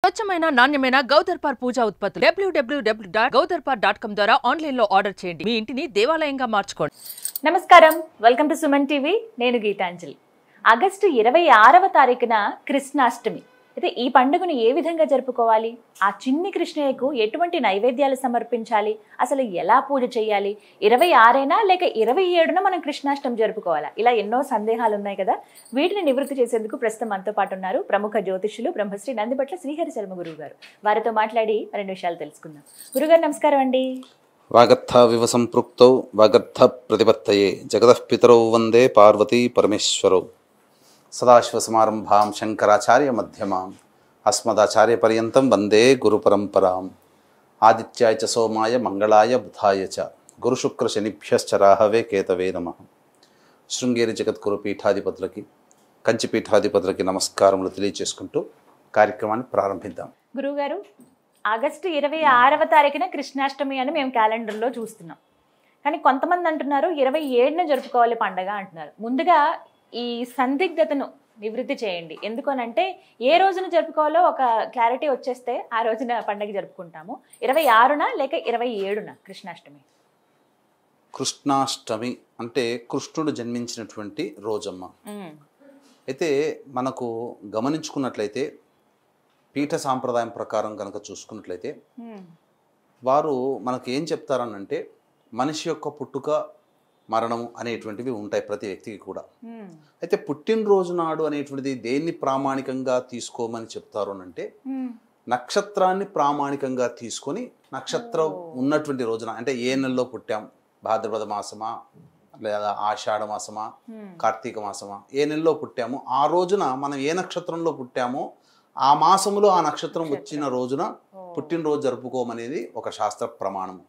స్వచ్ఛమైన నాణ్యమైన గౌదర్పార్ పూజా ఉత్పత్తులు www.gaudarpar.com ద్వారా ఆన్లైన్ లో ఆర్డర్ చేయండి. మీ ఇంటిని దేవాలయంగా మార్చుకోండి. నమస్కారం, వెల్కమ్ టు సుమన్ టీవీ. నేను గీతాంజలి. ఆగస్టు 26వ తారీఖున కృష్ణాష్టమి. అయితే ఈ పండుగను ఏ విధంగా జరుపుకోవాలి, ఆ చిన్ని కృష్ణయ్యకు ఎటువంటి నైవేద్యాలు సమర్పించాలి, అసలు ఎలా పూజ చేయాలి, 26న లేక 27న మనం కృష్ణాష్టమి జరుపుకోవాలా, ఇలా ఎన్నో సందేహాలు ఉన్నాయి కదా. వీటిని నివృత్తి చేసేందుకు ప్రస్తుతం మనతో పాటు ఉన్నారు ప్రముఖ జ్యోతిష్యులు బ్రహ్మశ్రీ నందిబట్ల శ్రీహరి శర్మ గురువు గారు. వారితో మాట్లాడి మరిన్ని విషయాలు తెలుసుకుందాం. గురుగారు నమస్కారం అండి. వాగర్థ వివ సంపృక్తౌ వాగర్థ ప్రతిపత్తయే జగతః పితరౌ వందే పార్వతీ పరమేశ్వరౌ. సదాశివసమారంభాం శంకరాచార్య మధ్యమాం అస్మదాచార్య పర్యంతం వందే గురు పరంపరాం. ఆదిత్యాయ చ సోమాయ మంగళాయ బుధాయ చ గురుశుక్ర శనిభ్యశ్చ రాహవే కేతవే నమః. శృంగేరి జగద్గురు పీఠాధిపతులకి కంచి పీఠాధిపతులకి నమస్కారములు తెలియజేసుకుంటూ కార్యక్రమాన్ని ప్రారంభిద్దాం. గురువుగారు, ఆగస్టు 26వ తారీఖున కృష్ణాష్టమి అని మేము క్యాలెండర్లో చూస్తున్నాం. కానీ కొంతమంది అంటున్నారు 27న జరుపుకోవాలి పండగ అంటున్నారు. ముందుగా ఈ సందిగ్ధతను నివృత్తి చేయండి. ఎందుకనంటే ఏ రోజున జరుపుకోవాలో ఒక క్లారిటీ వచ్చేస్తే ఆ రోజున పండగ జరుపుకుంటాము. 26న లేక 27న కృష్ణాష్టమి? కృష్ణాష్టమి అంటే కృష్ణుడు జన్మించినటువంటి రోజమ్మ. అయితే మనకు గమనించుకున్నట్లయితే పీఠ సాంప్రదాయం ప్రకారం కనుక చూసుకున్నట్లయితే వారు మనకు ఏం చెప్తారనంటే మనిషి యొక్క పుట్టుక మరణము అనేటువంటివి ఉంటాయి ప్రతి వ్యక్తికి కూడా. అయితే పుట్టినరోజు నాడు అనేటువంటిది దేన్ని ప్రామాణికంగా తీసుకోమని చెప్తారు అంటే నక్షత్రాన్ని ప్రామాణికంగా తీసుకొని నక్షత్రం ఉన్నటువంటి రోజున, అంటే ఏ నెలలో పుట్టాం, భాద్రపద మాసమా లేదా ఆషాఢ మాసమా కార్తీక మాసమా, ఏ నెలలో పుట్టామో ఆ రోజున మనం ఏ నక్షత్రంలో పుట్టామో ఆ మాసములో ఆ నక్షత్రం వచ్చిన రోజున పుట్టినరోజు జరుపుకోమనేది ఒక శాస్త్ర ప్రమాణము.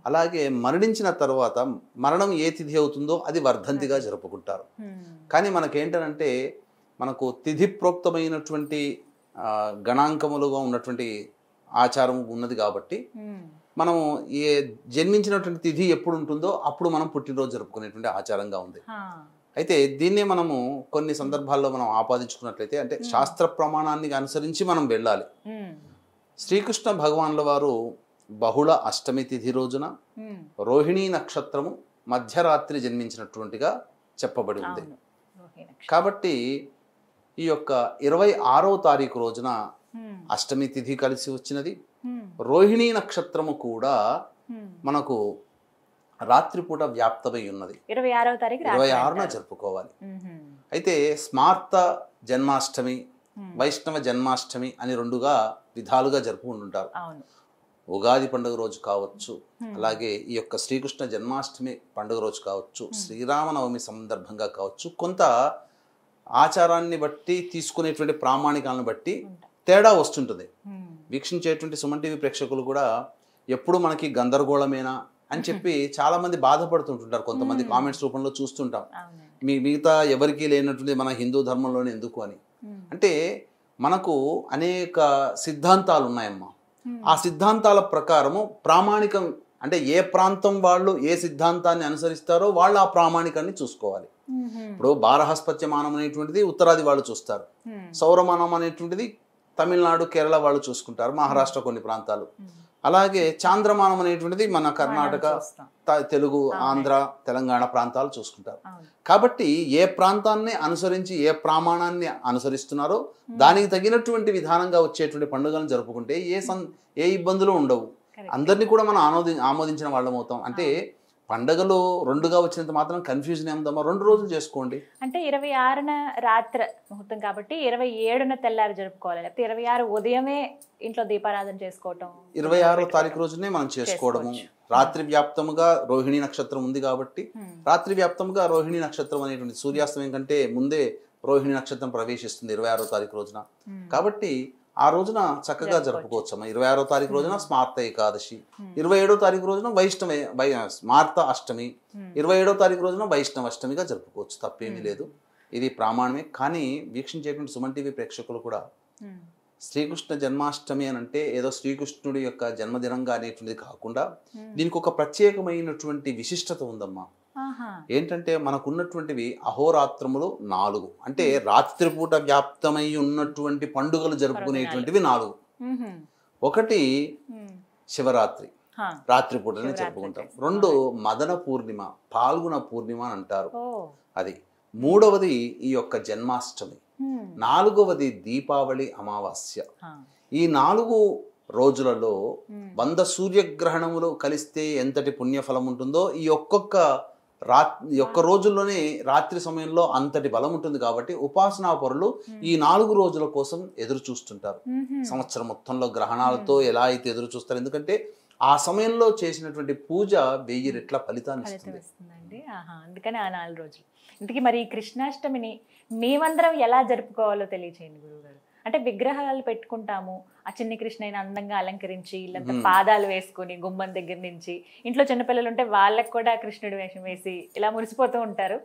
అలాగే మరణించిన తర్వాత మరణం ఏ తిథి అవుతుందో అది వర్ధంతిగా జరుపుకుంటారు. కానీ మనకేంటంటే మనకు తిథి ప్రోక్తమైనటువంటి గణాంకములుగా ఉన్నటువంటి ఆచారం ఉన్నది కాబట్టి మనము ఏ జన్మించినటువంటి తిథి ఎప్పుడు ఉంటుందో అప్పుడు మనం పుట్టినరోజు జరుపుకునేటువంటి ఆచారంగా ఉంది. అయితే దీన్నే మనము కొన్ని సందర్భాల్లో మనం ఆపాదించుకున్నట్లయితే అంటే శాస్త్ర ప్రమాణాన్ని అనుసరించి మనం వెళ్ళాలి. శ్రీకృష్ణ భగవాన్ల వారు బహుళ అష్టమి తిథి రోజున రోహిణీ నక్షత్రము మధ్యరాత్రి జన్మించినటువంటిగా చెప్పబడి ఉంది. కాబట్టి ఈ యొక్క 26వ తారీఖు రోజున అష్టమి తిథి కలిసి వచ్చినది. రోహిణీ నక్షత్రము కూడా మనకు రాత్రిపూట వ్యాప్తమై ఉన్నది. 26న జరుపుకోవాలి. అయితే స్మార్త జన్మాష్టమి, వైష్ణవ జన్మాష్టమి అని రెండుగా విధాలుగా జరుపుకుంటుంటారు. ఉగాది పండుగ రోజు కావచ్చు, అలాగే ఈ యొక్క శ్రీకృష్ణ జన్మాష్టమి పండుగ రోజు కావచ్చు, శ్రీరామనవమి సందర్భంగా కావచ్చు, కొంత ఆచారాన్ని బట్టి తీసుకునేటువంటి ప్రామాణికాలను బట్టి తేడా వస్తుంటుంది. వీక్షించేటువంటి సుమన్ టీవీ ప్రేక్షకులు కూడా ఎప్పుడు మనకి గందరగోళమేనా అని చెప్పి చాలా మంది బాధపడుతుంటుంటారు. కొంతమంది కామెంట్స్ రూపంలో చూస్తుంటాం, మిగతా ఎవరికీ లేనటువంటి మన హిందూ ధర్మంలోనే ఎందుకు అని. అంటే మనకు అనేక సిద్ధాంతాలు ఉన్నాయమ్మా. ఆ సిద్ధాంతాల ప్రకారము ప్రామాణికం అంటే ఏ ప్రాంతం వాళ్ళు ఏ సిద్ధాంతాన్ని అనుసరిస్తారో వాళ్ళు ఆ ప్రామాణికాన్ని చూసుకోవాలి. ఇప్పుడు బారహస్పత్యమానం అనేటువంటిది ఉత్తరాది వాళ్ళు చూస్తారు, సౌరమానం అనేటువంటిది తమిళనాడు కేరళ వాళ్ళు చూసుకుంటారు, మహారాష్ట్ర కొన్ని ప్రాంతాలు. అలాగే చాంద్రమానం అనేటువంటిది మన కర్ణాటక, తెలుగు, ఆంధ్ర, తెలంగాణ ప్రాంతాలు చూసుకుంటారు. కాబట్టి ఏ ప్రాంతాన్ని అనుసరించి ఏ ప్రమాణాన్ని అనుసరిస్తున్నారో దానికి తగినటువంటి విధానంగా వచ్చేటువంటి పండుగలను జరుపుకుంటే ఏ ఇబ్బందులు ఉండవు. అందరినీ కూడా మనం ఆమోదించిన వాళ్ళం అవుతాం. అంటే పండుగలు రెండుగా వచ్చినంత మాత్రం కన్ఫ్యూజన్ ఏముందమ్మా, 2 రోజులు చేసుకోండి. అంటే 26న రాత్రి ముహూర్తం కాబట్టి 27న తెల్లారి జరుపుకోవాలి, లేకపోతే 26 ఉదయమే ఇంట్లో దీపారాధన చేసుకోవటం, 26వ తారీఖు రోజునే మనం చేసుకోవడము. రాత్రి వ్యాప్తముగా రోహిణీ నక్షత్రం ఉంది కాబట్టి రాత్రి వ్యాప్తముగా రోహిణీ నక్షత్రం అనేటువంటి సూర్యాస్తమయం కంటే ముందే రోహిణీ నక్షత్రం ప్రవేశిస్తుంది 26వ తారీఖు రోజున. కాబట్టి ఆ రోజున చక్కగా జరుపుకోవచ్చమ్మా. 26వ తారీఖు రోజున స్మార్త ఏకాదశి, 27వ తారీఖు రోజున స్మార్త అష్టమి, 27వ తారీఖు రోజున వైష్ణవ అష్టమిగా జరుపుకోవచ్చు, తప్పేమీ లేదు. ఇది ప్రామాణమే. కానీ వీక్షించేటువంటి సుమన్ టీవీ ప్రేక్షకులు కూడా శ్రీకృష్ణ జన్మాష్టమి అని అంటే ఏదో శ్రీకృష్ణుడి యొక్క జన్మదినంగా అనేటువంటిది కాకుండా దీనికి ఒక ప్రత్యేకమైనటువంటి విశిష్టత ఉందమ్మా. ఏంటంటే మనకున్నటువంటివి అహోరాత్రములు 4, అంటే రాత్రిపూట వ్యాప్తమై ఉన్నటువంటి పండుగలు జరుపుకునేటువంటివి 4. ఒకటి శివరాత్రి, రాత్రిపూటనే జరుపుకుంటాం. రెండు మదన పూర్ణిమ, పాల్గొన పూర్ణిమ అని అంటారు, అది. మూడవది ఈ యొక్క జన్మాష్టమి. నాలుగవది దీపావళి అమావాస్య. ఈ 4 రోజులలో 100 సూర్యగ్రహణములు కలిస్తే ఎంతటి పుణ్యఫలం ఉంటుందో ఈ ఒక్క రోజుల్లోనే రాత్రి సమయంలో అంతటి బలం ఉంటుంది. కాబట్టి ఉపాసనా పరులు ఈ 4 రోజుల కోసం ఎదురు చూస్తుంటారు. సంవత్సరం మొత్తంలో గ్రహణాలతో ఎలా అయితే ఎదురు చూస్తారు, ఎందుకంటే ఆ సమయంలో చేసినటువంటి పూజ 1000 రెట్ల ఫలితాన్ని ఇస్తుంది. అందుకని ఆ 4 రోజులు. ఇంతకీ మరి ఈ కృష్ణాష్టమిని మేమందరం ఎలా జరుపుకోవాలో తెలియచేయండి గురువుగారు. అంటే విగ్రహాలు పెట్టుకుంటాము, ఆ చిన్ని కృష్ణని అందంగా అలంకరించి ఇల్లంతా పాదాలు వేసుకుని గుమ్మం దగ్గర నుంచి, ఇంట్లో చిన్నపిల్లలు ఉంటే వాళ్ళకి కూడా కృష్ణుడి వేషం వేసి ఇలా మురిసిపోతూ ఉంటారు.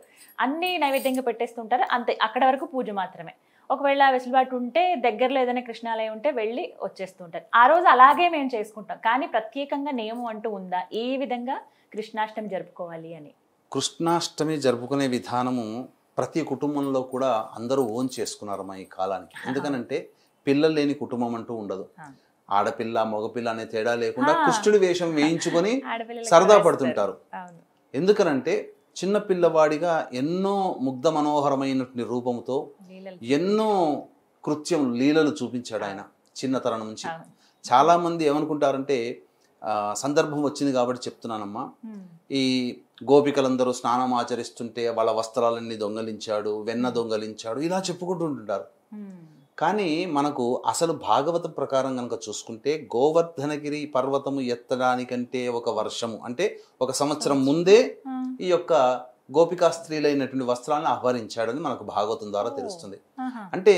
అన్ని నైవేద్యంగా పెట్టేస్తూ ఉంటారు, అంతే. అక్కడ వరకు పూజ మాత్రమే. ఒకవేళ వెసులుబాటు ఉంటే దగ్గరలో ఏదైనా కృష్ణాలయం ఉంటే వెళ్ళి వచ్చేస్తూ ఉంటారు. ఆ రోజు అలాగే మేము చేసుకుంటాం. కానీ ప్రత్యేకంగా నియమం అంటూ ఉందా, ఏ విధంగా కృష్ణాష్టమి జరుపుకోవాలి అని? కృష్ణాష్టమి జరుపుకునే విధానము ప్రతి కుటుంబంలో కూడా అందరూ ఓన్ చేసుకున్నారమ్మా ఈ కాలానికి. ఎందుకనంటే పిల్లలు లేని కుటుంబం అంటూ ఉండదు. ఆడపిల్ల మగపిల్ల అనే తేడా లేకుండా కృష్ణుడి వేషం వేయించుకొని సరదా పడుతుంటారు. ఎందుకనంటే చిన్న పిల్లవాడిగా ఎన్నో ముగ్ధ మనోహరమైనటువంటి రూపంతో ఎన్నో కృత్యములు, లీలలు చూపించాడు ఆయన చిన్నతనం నుంచి. చాలా మంది ఏమనుకుంటారంటే, సందర్భం వచ్చింది కాబట్టి చెప్తున్నానమ్మా, ఈ గోపికలందరూ స్నానం ఆచరిస్తుంటే వాళ్ళ వస్త్రాలన్నీ దొంగలించాడు, వెన్న దొంగలించాడు, ఇలా చెప్పుకుంటుంటారు. కానీ మనకు అసలు భాగవతం ప్రకారం కనుక చూసుకుంటే గోవర్ధనగిరి పర్వతము ఎత్తడానికంటే 1 వర్షము అంటే 1 సంవత్సరం ముందే ఈ యొక్క గోపికా స్త్రీలైనటువంటి వస్త్రాలను అపహరించాడని మనకు భాగవతం ద్వారా తెలుస్తుంది. అంటే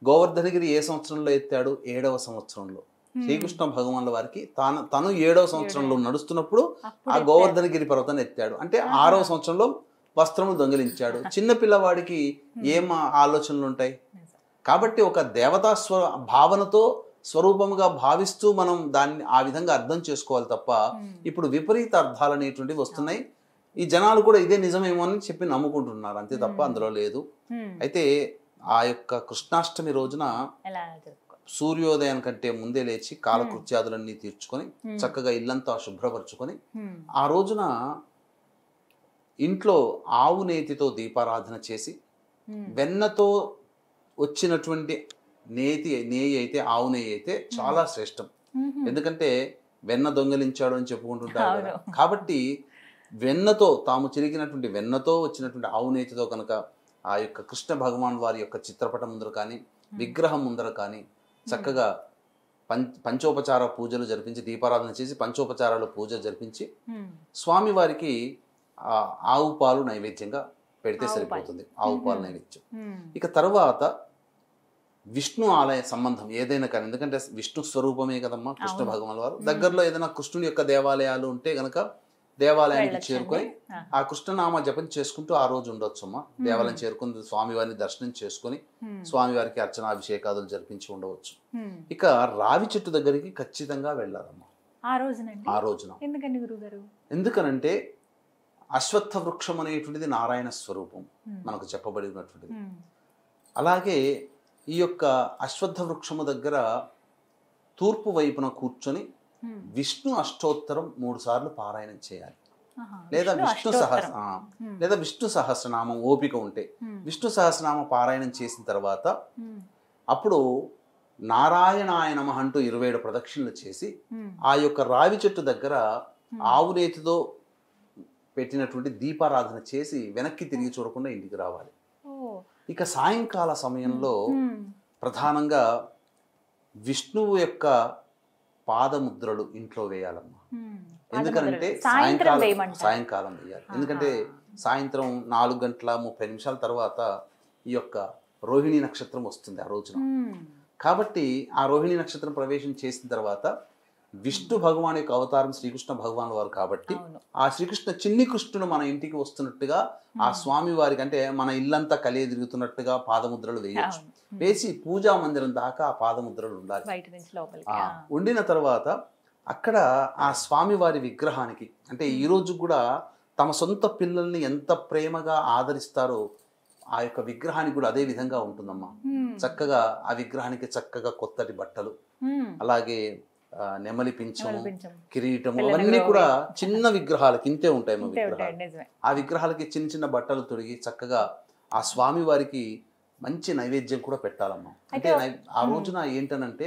గోవర్ధనగిరి ఏ సంవత్సరంలో ఎత్తాడు? 7వ సంవత్సరంలో. శ్రీకృష్ణ భగవానుల వారికి తను 7వ సంవత్సరంలో నడుస్తున్నప్పుడు ఆ గోవర్ధనగిరి పర్వతాన్ని ఎత్తాడు. అంటే 6వ సంవత్సరంలో వస్త్రములు దొంగిలించాడు. చిన్న పిల్లవాడికి ఏం ఆలోచనలు ఉంటాయి? కాబట్టి ఒక దేవతా భావనతో స్వరూపముగా భావిస్తూ మనం దాన్ని ఆ విధంగా అర్థం చేసుకోవాలి తప్ప ఇప్పుడు విపరీత అర్థాలు అనేటువంటివి వస్తున్నాయి. ఈ జనాలు కూడా ఇదే నిజమేమో అని చెప్పి నమ్ముకుంటున్నారు, అంతే తప్ప అందులో లేదు. అయితే ఆ యొక్క కృష్ణాష్టమి రోజున సూర్యోదయం కంటే ముందే లేచి కాలకృత్యాదులన్నీ తీర్చుకొని చక్కగా ఇల్లంతా శుభ్రపరచుకొని ఆ రోజున ఇంట్లో ఆవు నేతితో దీపారాధన చేసి, వెన్నతో వచ్చినటువంటి నెయ్యి అయితే, ఆవు నెయ్యి అయితే చాలా శ్రేష్టం. ఎందుకంటే వెన్న దొంగలించాడు అని చెప్పుకుంటుంటారు కదా. కాబట్టి వెన్నతో, తాము చిరిగినటువంటి వెన్నతో వచ్చినటువంటి ఆవు నేతితో కనుక ఆ యొక్క కృష్ణ భగవాన్ వారి యొక్క చిత్రపటం ముందర కానీ విగ్రహం ముందర కానీ చక్కగా పంచోపచార పూజలు జరిపించి, దీపారాధన చేసి పంచోపచారాలు పూజ జరిపించి స్వామి వారికి ఆవు పాలు నైవేద్యంగా పెడితే సరిపోతుంది. ఆవు పాలు నైవేద్యం. ఇక తర్వాత విష్ణు ఆలయ సంబంధం ఏదైనా కానీ, ఎందుకంటే విష్ణు స్వరూపమే కదమ్మా కృష్ణ భగవాన్ వారు. దగ్గరలో ఏదైనా కృష్ణుని యొక్క దేవాలయాలు ఉంటే గనక దేవాలయానికి చేరుకొని ఆ కృష్ణనామ జపం చేసుకుంటూ ఆ రోజు ఉండొచ్చు అమ్మా. దేవాలయం చేరుకుని స్వామివారిని దర్శనం చేసుకుని స్వామివారికి అర్చనాభిషేకాదులు జరిపించి ఉండవచ్చు. ఇక రావి చెట్టు దగ్గరికి ఖచ్చితంగా వెళ్ళాలమ్మా ఆ రోజున. ఎందుకనంటే అశ్వత్థ వృక్షం అనేటువంటిది నారాయణ స్వరూపం మనకు చెప్పబడినటువంటిది. అలాగే ఈ యొక్క అశ్వత్థ వృక్షము దగ్గర తూర్పు వైపున కూర్చొని విష్ణు అష్టోత్తరం 3 సార్లు పారాయణం చేయాలి. లేదా విష్ణు సహస్రనామం ఓపిక ఉంటే విష్ణు సహస్రనామం పారాయణం చేసిన తర్వాత అప్పుడు నారాయణాయ నమః అంటూ 27 ప్రదక్షిణలు చేసి ఆ యొక్క రావి చెట్టు దగ్గర ఆవు నేతితో పెట్టినటువంటి దీపారాధన చేసి వెనక్కి తిరిగి చూడకుండా ఇంటికి రావాలి. ఇక సాయంకాల సమయంలో ప్రధానంగా విష్ణువు యొక్క పాదముద్రలు ఇంట్లో వేయాలమ్మా. ఎందుకంటే సాయంకాలం వేయాలి. ఎందుకంటే సాయంత్రం 4:30 తర్వాత ఈ యొక్క రోహిణి నక్షత్రం వస్తుంది ఆ రోజున. కాబట్టి ఆ రోహిణి నక్షత్రం ప్రవేశం చేసిన తర్వాత విష్ణు భగవాన్ యొక్క అవతారం శ్రీకృష్ణ భగవాన్ వారు కాబట్టి ఆ శ్రీకృష్ణ చిన్ని కృష్ణుడు మన ఇంటికి వస్తున్నట్టుగా ఆ స్వామి వారికి, అంటే మన ఇల్లంతా కలియ తిరుగుతున్నట్టుగా పాదముద్రలు వేయచ్చు. వేసి పూజా మందిరం దాకా ఆ పాదముద్రలు ఉండాలి. ఉండిన తర్వాత అక్కడ ఆ స్వామి వారి విగ్రహానికి, అంటే ఈ రోజు కూడా తమ సొంత పిల్లల్ని ఎంత ప్రేమగా ఆదరిస్తారో ఆ యొక్క విగ్రహానికి కూడా అదే విధంగా ఉంటుందమ్మా. చక్కగా ఆ విగ్రహానికి చక్కగా కొత్తటి బట్టలు, అలాగే నెమలి పింఛము, పింఛం. కిరీటము, అవన్నీ కూడా చిన్న విగ్రహాలకి ఇంతే ఉంటాయి విగ్రహాలు. నిజమే. ఆ విగ్రహాలకి చిన్న చిన్న బట్టలు తొడిగి చక్కగా ఆ స్వామి వారికి మంచి నైవేద్యం కూడా పెట్టాలమ్మా. అంటే ఆ రోజున ఏంటనంటే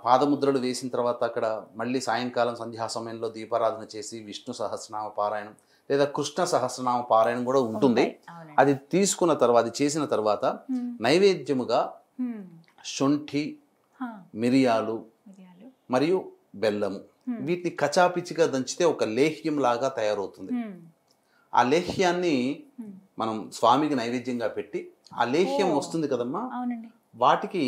పాదముద్రలు వేసిన తర్వాత అక్కడ మళ్ళీ సాయంకాలం సంధ్యా సమయంలో దీపారాధన చేసి విష్ణు సహస్రనామ పారాయణం లేదా కృష్ణ సహస్రనామ పారాయణం కూడా ఉంటుంది. అది తీసుకున్న తర్వాత, చేసిన తర్వాత నైవేద్యముగా శొంఠి, మిరియాలు మరియు బెల్లము వీటిని కచాపిచిగా దంచితే ఒక లేహ్యం లాగా తయారవుతుంది. ఆ లేహ్యాన్ని మనం స్వామికి నైవేద్యంగా పెట్టి, ఆ లేహ్యం వస్తుంది కదమ్మా, వాటికి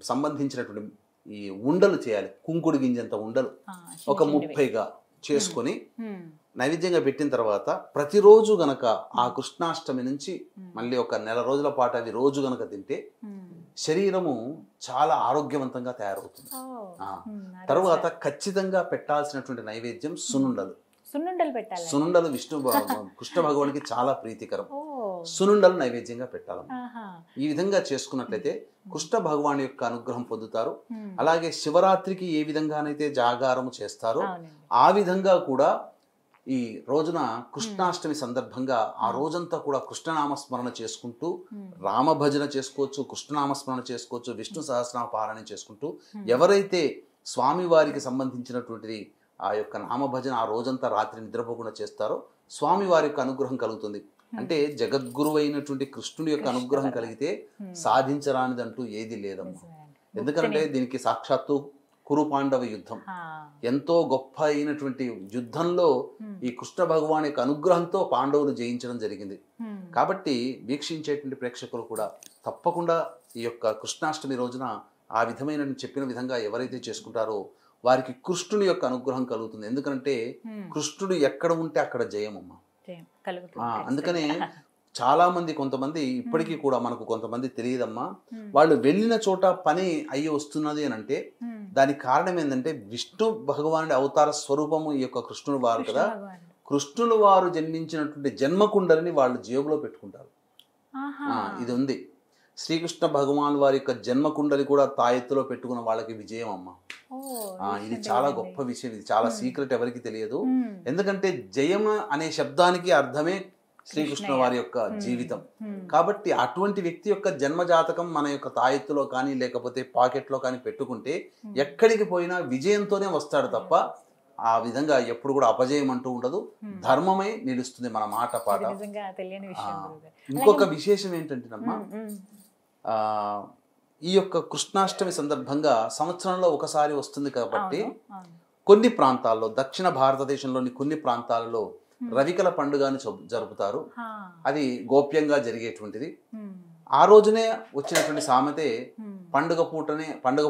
సంబంధించినటువంటి ఈ ఉండలు చేయాలి. కుంకుడు గింజంత ఉండలు ఒక 30గా చేసుకొని నైవేద్యంగా పెట్టిన తర్వాత ప్రతిరోజు గనక ఆ కృష్ణాష్టమి నుంచి మళ్ళీ ఒక నెల రోజుల పాటు అవి రోజు గనక తింటే శరీరము చాలా ఆరోగ్యవంతంగా తయారవుతుంది. తర్వాత ఖచ్చితంగా పెట్టాల్సినటువంటి నైవేద్యం సునుండలు. సునుండలు కృష్ణ భగవానికి చాలా ప్రీతికరం. సునుండలు నైవేద్యంగా పెట్టాలి. ఈ విధంగా చేసుకున్నట్లయితే కృష్ణ భగవాన్ యొక్క అనుగ్రహం పొందుతారు. అలాగే శివరాత్రికి ఏ విధంగానైతే జాగారము చేస్తారో ఆ విధంగా కూడా ఈ రోజున కృష్ణాష్టమి సందర్భంగా ఆ రోజంతా కూడా కృష్ణనామస్మరణ చేసుకుంటూ రామభజన చేసుకోవచ్చు, కృష్ణనామస్మరణ చేసుకోవచ్చు, విష్ణు సహస్రనామ పారాయణం చేసుకుంటూ ఎవరైతే స్వామివారికి సంబంధించినటువంటిది ఆ యొక్క నామభజన ఆ రోజంతా రాత్రి నిద్రపోకుండా చేస్తారో స్వామి వారి యొక్క అనుగ్రహం కలుగుతుంది. అంటే జగద్గురువు అయినటువంటి కృష్ణుడి యొక్క అనుగ్రహం కలిగితే సాధించరానిదంటూ ఏది లేదమ్మా. ఎందుకంటే దీనికి సాక్షాత్తు కురు పాండవ యుద్ధం, ఎంతో గొప్ప అయినటువంటి యుద్ధంలో ఈ కృష్ణ భగవాన్ యొక్క అనుగ్రహంతో పాండవులు జయించడం జరిగింది. కాబట్టి వీక్షించేటువంటి ప్రేక్షకులు కూడా తప్పకుండా ఈ యొక్క కృష్ణాష్టమి రోజున ఆ విధమైన చెప్పిన విధంగా ఎవరైతే చేసుకుంటారో వారికి కృష్ణుని యొక్క అనుగ్రహం కలుగుతుంది. ఎందుకంటే కృష్ణుడు ఎక్కడ ఉంటే అక్కడ జయమమ్మ. అందుకనే చాలా మంది, కొంతమంది ఇప్పటికీ కూడా మనకు కొంతమంది తెలియదమ్మా, వాళ్ళు వెళ్ళిన చోట పని అయ్యి వస్తున్నది అని అంటే దానికి కారణం ఏంటంటే విష్ణు భగవానుడి అవతార స్వరూపము ఈ యొక్క కృష్ణుడు వారు కదా. కృష్ణుడు వారు జన్మించినటువంటి జన్మకుండలిని వాళ్ళు జేబులో పెట్టుకుంటారు. ఇది ఉంది. శ్రీకృష్ణ భగవాన్ వారి యొక్క జన్మకుండలి కూడా తాయెత్తులో పెట్టుకున్న వాళ్ళకి విజయం అమ్మ. ఇది చాలా గొప్ప విషయం. ఇది చాలా సీక్రెట్, ఎవరికి తెలియదు. ఎందుకంటే జయం అనే శబ్దానికి అర్థమే శ్రీకృష్ణ వారి యొక్క జీవితం. కాబట్టి అటువంటి వ్యక్తి యొక్క జన్మజాతకం మన యొక్క తాయెత్తులో కానీ లేకపోతే పాకెట్లో కానీ పెట్టుకుంటే ఎక్కడికి పోయినా విజయంతోనే వస్తాడు తప్ప ఆ విధంగా ఎప్పుడు కూడా అపజయం అంటూ ఉండదు. ధర్మమే నిలుస్తుంది మన మాట పాట. ఇంకొక విశేషం ఏంటంటేనమ్మా, ఈ యొక్క కృష్ణాష్టమి సందర్భంగా సంవత్సరంలో ఒకసారి వస్తుంది కాబట్టి కొన్ని ప్రాంతాల్లో, దక్షిణ భారతదేశంలోని కొన్ని ప్రాంతాలలో రవికల పండుగని జరుపుతారు. అది గోప్యంగా జరిగేటువంటిది. ఆ రోజునే వచ్చినటువంటి సామెతే పండుగ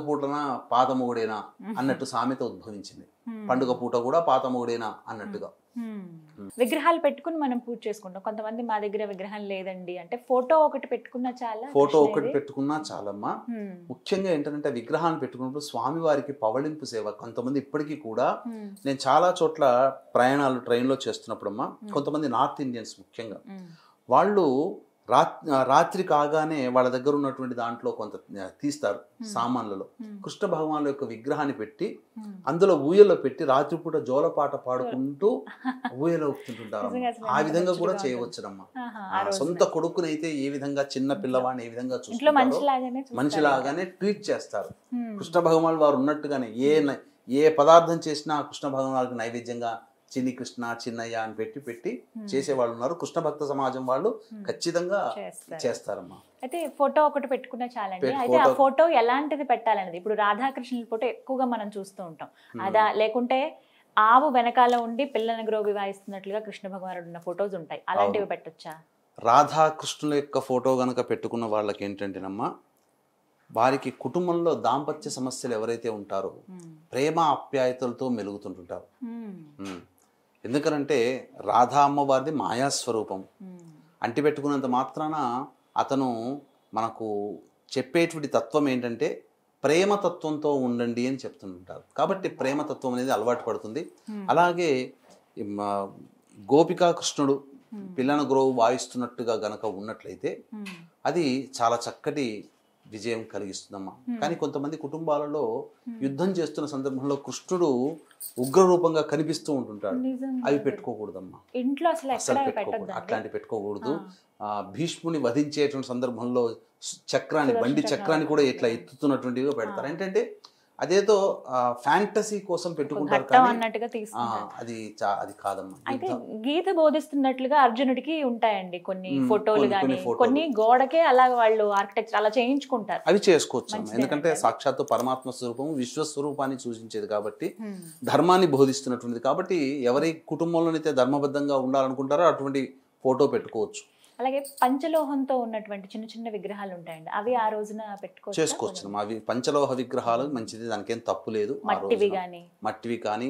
పూటన పాతమొగుడేనా అన్నట్టు సామెత ఉద్భవించింది. పండుగ పూట కూడా పాతమొగుడేనా అన్నట్టుగా. విగ్రహాలు పెట్టుకుని మనం పూజ చేసుకుంటాం. కొంతమంది మా దగ్గర విగ్రహం లేదండి అంటే ఫోటో ఒకటి పెట్టుకున్నా చాలా. ఫోటో ఒకటి పెట్టుకున్నా చాలమ్మా. ముఖ్యంగా ఏంటంటే విగ్రహాన్ని పెట్టుకున్నప్పుడు స్వామి వారికి పవళింపు సేవ. కొంతమంది ఇప్పటికీ కూడా, నేను చాలా చోట్ల ప్రయాణాలు ట్రైన్లో చేస్తున్నప్పుడమ్మా, కొంతమంది నార్త్ ఇండియన్స్ ముఖ్యంగా వాళ్ళు రాత్రి కాగానే వాళ్ళ దగ్గర ఉన్నటువంటి దాంట్లో కొంత తీస్తారు సామాన్లలో, కృష్ణ భగవాన్ యొక్క విగ్రహాన్ని పెట్టి అందులో ఊయల్లో పెట్టి రాత్రిపూట జోలపాట పాడుకుంటూ ఊయలో ఊపుతుంటారు. ఆ విధంగా కూడా చేయవచ్చునమ్మా. సొంత కొడుకునైతే ఏ విధంగా, చిన్న పిల్లవాడిని ఏ విధంగా చూస్తుంటారో మనిషిలాగానే ట్రీట్ చేస్తారు. కృష్ణ భగవాన్ వారు ఉన్నట్టుగానే ఏ పదార్థం చేసినా కృష్ణ భగవాన్ వారికి నైవేద్యంగా చిన్ని కృష్ణ, చిన్నయ్య అని పెట్టి చేసేవాళ్ళు ఉన్నారు. కృష్ణ భక్త సమాజం వాళ్ళు ఖచ్చితంగా చేస్తారమ్మా. అయితే ఫోటో ఒకటి పెట్టుకున్నా చాలండి. అయితే ఆ ఫోటో ఎలాంటిది పెట్టాలనేది, ఇప్పుడు రాధాకృష్ణుల ఫోటో ఎక్కువగా మనం చూస్తూ ఉంటాం. అదా లేకుంటే ఆవు వెనకాల ఉండి పిల్లని గ్రోవి వాయిస్తున్నట్లుగా కృష్ణ భగవానుడు ఉన్న ఫోటోస్ ఉంటాయి, అలాంటివి పెట్టొచ్చా? రాధాకృష్ణుల యొక్క ఫోటో గనక పెట్టుకున్న వాళ్ళకి ఏంటంటేనమ్మా, వారికి కుటుంబంలో దాంపత్య సమస్యలు ఎవరైతే ఉంటారో ప్రేమ ఆప్యాయతలతో మెలుగుతుంటుంటారు. ఎందుకనంటే రాధా అమ్మవారిది మాయాస్వరూపం. అంటి పెట్టుకున్నంత మాత్రాన అతను మనకు చెప్పేటువంటి తత్వం ఏంటంటే ప్రేమతత్వంతో ఉండండి అని చెప్తుంటారు. కాబట్టి ప్రేమతత్వం అనేది అలవాటు పడుతుంది. అలాగే గోపికా కృష్ణుడు పిల్లన గ్రోవు వాయిస్తున్నట్టుగా గనక ఉన్నట్లయితే అది చాలా చక్కటి విజయం కలిగిస్తుందమ్మా. కానీ కొంతమంది కుటుంబాలలో యుద్ధం చేస్తున్న సందర్భంలో కృష్ణుడు ఉగ్రరూపంగా కనిపిస్తూ ఉంటుంటాడు. అవి పెట్టుకోకూడదమ్మా, ఇంట్లో అసలు అట్లాంటి పెట్టుకోకూడదు. భీష్ముని వధించేటువంటి సందర్భంలో చక్రాన్ని, బండి చక్రాన్ని కూడా ఇట్లా ఎత్తుతున్నటువంటివిగా పెడతారు. ఏంటంటే అదేదో ఫ్యాంటసీ కోసం పెట్టుకుంటారు, అది కాదమ్మా. అయితే గీత బోధిస్తున్నట్లుగా అర్జునుడికి ఉంటాయండి కొన్ని ఫోటోలు కానీ, కొన్ని గోడకే అలా వాళ్ళు ఆర్కిటెక్చర్ అలా చేయించుకుంటారు. అవి చేసుకోవచ్చు, ఎందుకంటే సాక్షాత్తు పరమాత్మ స్వరూపం, విశ్వస్వరూపాన్ని సూచించేది కాబట్టి, ధర్మాన్ని బోధిస్తున్నటువంటిది కాబట్టి, ఎవరి కుటుంబంలోనైతే ధర్మబద్ధంగా ఉండాలనుకుంటారో అటువంటి ఫోటో పెట్టుకోవచ్చు. అలాగే పంచలోహంతో ఉన్నటువంటి చిన్న చిన్న విగ్రహాలు ఉంటాయండి, అవి ఆ రోజున చేసుకోవచ్చు. అవి పంచలోహ విగ్రహాలు మంచిది, దానికేం తప్పు లేదు. మట్టివి కానీ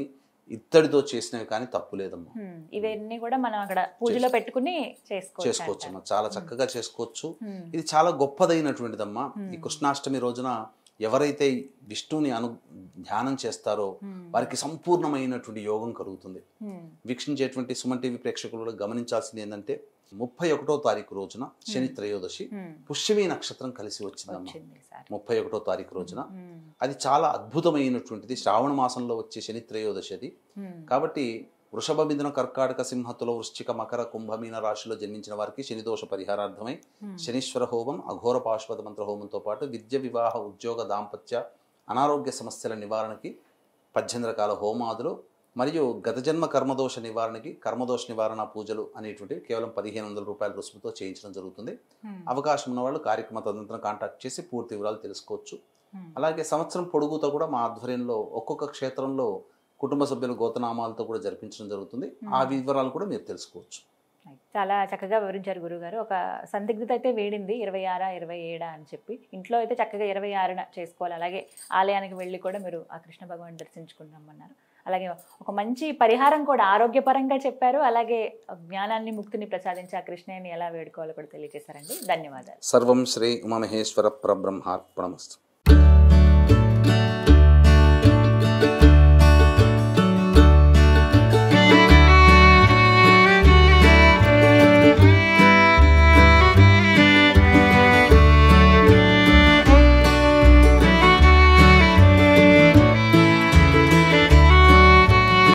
ఇత్తడితో చేసినవి కానీ తప్పు లేదమ్మా. ఇవన్నీ కూడా మనం అక్కడ పూజలో పెట్టుకుని చేసుకోవచ్చు అమ్మా, చాలా చక్కగా చేసుకోవచ్చు. ఇది చాలా గొప్పదైనటువంటిదమ్మా. ఈ కృష్ణాష్టమి రోజున ఎవరైతే విష్ణుని ధ్యానం చేస్తారో వారికి సంపూర్ణమైనటువంటి యోగం కలుగుతుంది. వీక్షించేటువంటి సుమన్ టీవీ ప్రేక్షకులు గమనించాల్సింది ఏంటంటే 31వ తారీఖు రోజున శని త్రయోదశి పుష్యమి నక్షత్రం కలిసి వచ్చిందమ్మా. 31వ తారీఖు రోజున అది చాలా అద్భుతమైనటువంటిది. శ్రావణ మాసంలో వచ్చే శని త్రయోదశి అది. కాబట్టి వృషభ, మిథున, కర్కాటక, సింహతుల, వృశ్చిక, మకర, కుంభమీన రాశిలో జన్మించిన వారికి శనిదోష పరిహారార్థమై శనీశ్వర హోమం, అఘోర పాశుపత మంత్ర హోమంతో పాటు విద్య, వివాహ, ఉద్యోగ, దాంపత్య, అనారోగ్య సమస్యల నివారణకి 18 రకాల హోమాదులు మరియు గత జన్మ కర్మదోష నివారణకి కర్మదోష నివారణ పూజలు అనేటువంటివి కేవలం 1500 రూపాయల రుసుముతో చేయించడం జరుగుతుంది. అవకాశం ఉన్న వాళ్ళు కార్యక్రమ తదనంతరం కాంటాక్ట్ చేసి పూర్తి వివరాలు తెలుసుకోవచ్చు. అలాగే సంవత్సరం పొడుగుతో కూడా మా ఆధ్వర్యంలో ఒక్కొక్క క్షేత్రంలో కుటుంబ సభ్యుల గోతనామాలతో కూడా జరిపించడం జరుగుతుంది. ఆ వివరాలు కూడా మీరు తెలుసుకోవచ్చు. చాలా చక్కగా వివరించారు గురుగారు. ఒక సందిగ్ధత అయితే వేడింది 26, 27 అని చెప్పి. ఇంట్లో అయితే చక్కగా 26న చేసుకోవాలి. అలాగే ఆలయానికి వెళ్ళి కూడా మీరు ఆ కృష్ణ భగవాన్ దర్శించుకుంటామన్నారు. అలాగే ఒక మంచి పరిహారం కూడా ఆరోగ్యపరంగా చెప్పారు. అలాగే జ్ఞానాన్ని, ముక్తిని ప్రసాదించి ఆ కృష్ణయ్యని ఎలా వేడుకోవాలో కూడా తెలియజేశారండి. ధన్యవాదాలు. సర్వం శ్రీ ఉమామహేశ్వర పరబ్రహ్మార్పణమస్తు.